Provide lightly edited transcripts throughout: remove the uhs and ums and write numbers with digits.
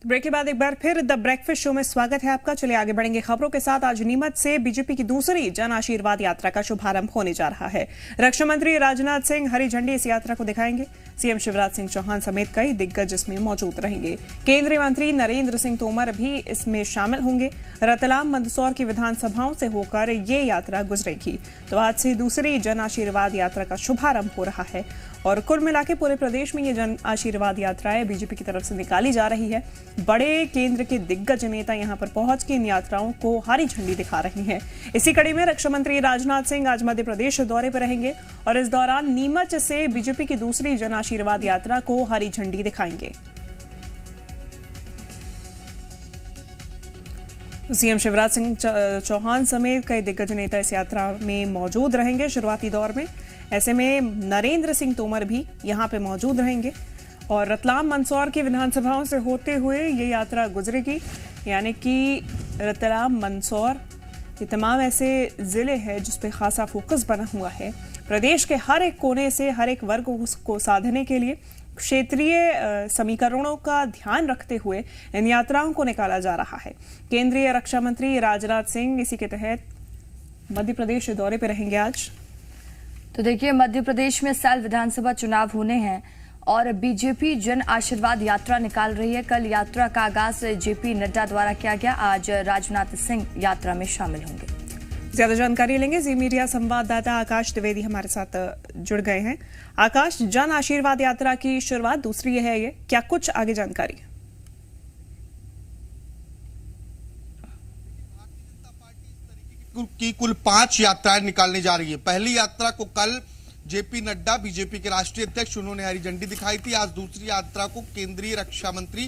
Break के बाद एक बार फिर द ब्रेकफास्ट शो में स्वागत है आपका। चलिए आगे बढ़ेंगे खबरों के साथ। आज नीमच से बीजेपी की दूसरी जन आशीर्वाद यात्रा का शुभारंभ होने जा रहा है। रक्षा मंत्री राजनाथ सिंह हरी झंडी इस यात्रा को दिखाएंगे। सीएम शिवराज सिंह चौहान समेत कई दिग्गज इसमें मौजूद रहेंगे। केंद्रीय मंत्री नरेंद्र सिंह तोमर भी इसमें शामिल होंगे। रतलाम मंदसौर की विधानसभाओं से होकर ये यात्रा गुजरेगी। तो आज से दूसरी जन आशीर्वाद यात्रा का शुभारंभ हो रहा है और कुल मिला के पूरे प्रदेश में ये जन आशीर्वाद यात्राएं बीजेपी की तरफ से निकाली जा रही है। बड़े केंद्र के दिग्गज नेता यहां पर पहुंच के इन यात्राओं को हरी झंडी दिखा रहे हैं। इसी कड़ी में रक्षा मंत्री राजनाथ सिंह आज मध्य प्रदेश दौरे पर रहेंगे और इस दौरान नीमच से बीजेपी की दूसरी जन आशीर्वाद यात्रा को हरी झंडी दिखाएंगे। सीएम शिवराज सिंह चौहान समेत कई दिग्गज नेता इस यात्रा में मौजूद रहेंगे शुरुआती दौर में। ऐसे में नरेंद्र सिंह तोमर भी यहां पे मौजूद रहेंगे और रतलाम मंदसौर की विधानसभाओं से होते हुए ये यात्रा गुजरेगी। यानी कि रतलाम मंदसौर ये तमाम ऐसे जिले हैं जिस पे खासा फोकस बना हुआ है। प्रदेश के हर एक कोने से हर एक वर्ग को साधने के लिए क्षेत्रीय समीकरणों का ध्यान रखते हुए इन यात्राओं को निकाला जा रहा है। केंद्रीय रक्षा मंत्री राजनाथ सिंह इसी के तहत मध्य प्रदेश दौरे पर रहेंगे आज। तो देखिए, मध्य प्रदेश में साल विधानसभा चुनाव होने हैं और बीजेपी जन आशीर्वाद यात्रा निकाल रही है। कल यात्रा का आगाज जेपी नड्डा द्वारा किया गया। आज राजनाथ सिंह यात्रा में शामिल होंगे। ज्यादा जानकारी लेंगे। जी मीडिया संवाददाता आकाश द्विवेदी हमारे साथ जुड़ गए हैं। आकाश, जन आशीर्वाद यात्रा की शुरुआत दूसरी है ये, क्या कुछ आगे जानकारी? की कुल 5 यात्राएं निकालने जा रही है। पहली यात्रा को कल जेपी नड्डा बीजेपी के राष्ट्रीय अध्यक्ष उन्होंने हरी झंडी दिखाई थी। आज दूसरी यात्रा को केंद्रीय रक्षा मंत्री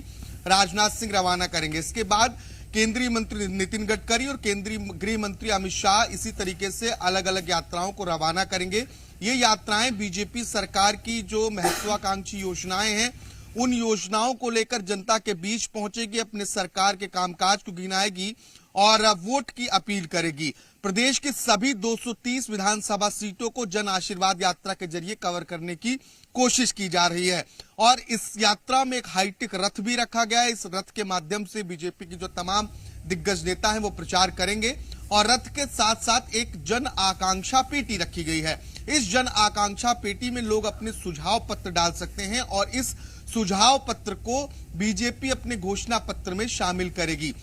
राजनाथ सिंह रवाना करेंगे। इसके बाद केंद्रीय मंत्री नितिन गडकरी और केंद्रीय गृह मंत्री अमित शाह इसी तरीके से अलग अलग यात्राओं को रवाना करेंगे। ये यात्राएं बीजेपी सरकार की जो महत्वाकांक्षी योजनाएं हैं उन योजनाओं को लेकर जनता के बीच पहुंचेगी, अपने सरकार के कामकाज को गिनाएगी और वोट की अपील करेगी। प्रदेश की सभी 230 विधानसभा सीटों को जन आशीर्वाद यात्रा के जरिए कवर करने की कोशिश की जा रही है और इस यात्रा में एक हाईटेक रथ भी रखा गया है। इस रथ के माध्यम से बीजेपी की जो तमाम दिग्गज नेता हैं वो प्रचार करेंगे और रथ के साथ साथ एक जन आकांक्षा पेटी रखी गई है। इस जन आकांक्षा पेटी में लोग अपने सुझाव पत्र डाल सकते हैं और इस सुझाव पत्र को बीजेपी अपने घोषणा पत्र में शामिल करेगी।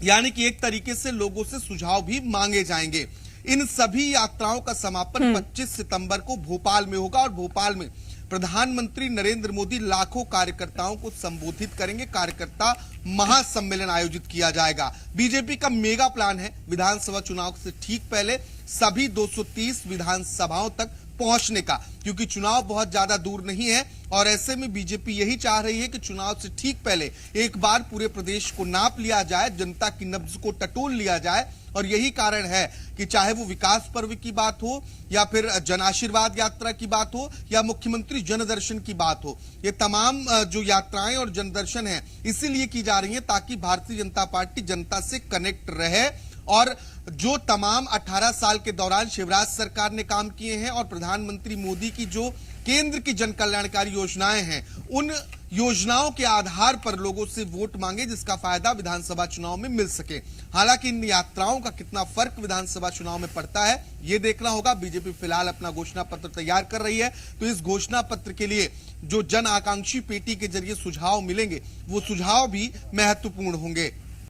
यानी कि एक तरीके से लोगों से सुझाव भी मांगे जाएंगे। इन सभी यात्राओं का समापन 25 सितंबर को भोपाल में होगा और भोपाल में प्रधानमंत्री नरेंद्र मोदी लाखों कार्यकर्ताओं को संबोधित करेंगे। कार्यकर्ता महासम्मेलन आयोजित किया जाएगा। बीजेपी का मेगा प्लान है विधानसभा चुनाव से ठीक पहले सभी 230 विधानसभाओं तक पहुंचने का, क्योंकि चुनाव बहुत ज्यादा दूर नहीं है और ऐसे में बीजेपी यही चाह रही है कि चुनाव से ठीक पहले एक बार पूरे प्रदेश को नाप लिया जाए, जनता की नब्ज को टटोल लिया जाए। और यही कारण है कि चाहे वो विकास पर्व की बात हो या फिर जन आशीर्वाद यात्रा की बात हो या मुख्यमंत्री जनदर्शन की बात हो, ये तमाम जो यात्राएं और जनदर्शन है इसीलिए की जा रही है ताकि भारतीय जनता पार्टी जनता से कनेक्ट रहे और जो तमाम 18 साल के दौरान शिवराज सरकार ने काम किए हैं और प्रधानमंत्री मोदी की जो केंद्र की जन कल्याणकारी योजनाएं हैं उन योजनाओं के आधार पर लोगों से वोट मांगे, जिसका फायदा विधानसभा चुनाव में मिल सके। हालांकि इन यात्राओं का कितना फर्क विधानसभा चुनाव में पड़ता है ये देखना होगा। बीजेपी फिलहाल अपना घोषणा पत्र तैयार कर रही है, तो इस घोषणा पत्र के लिए जो जन आकांक्षी पेटी के जरिए सुझाव मिलेंगे वो सुझाव भी महत्वपूर्ण होंगे।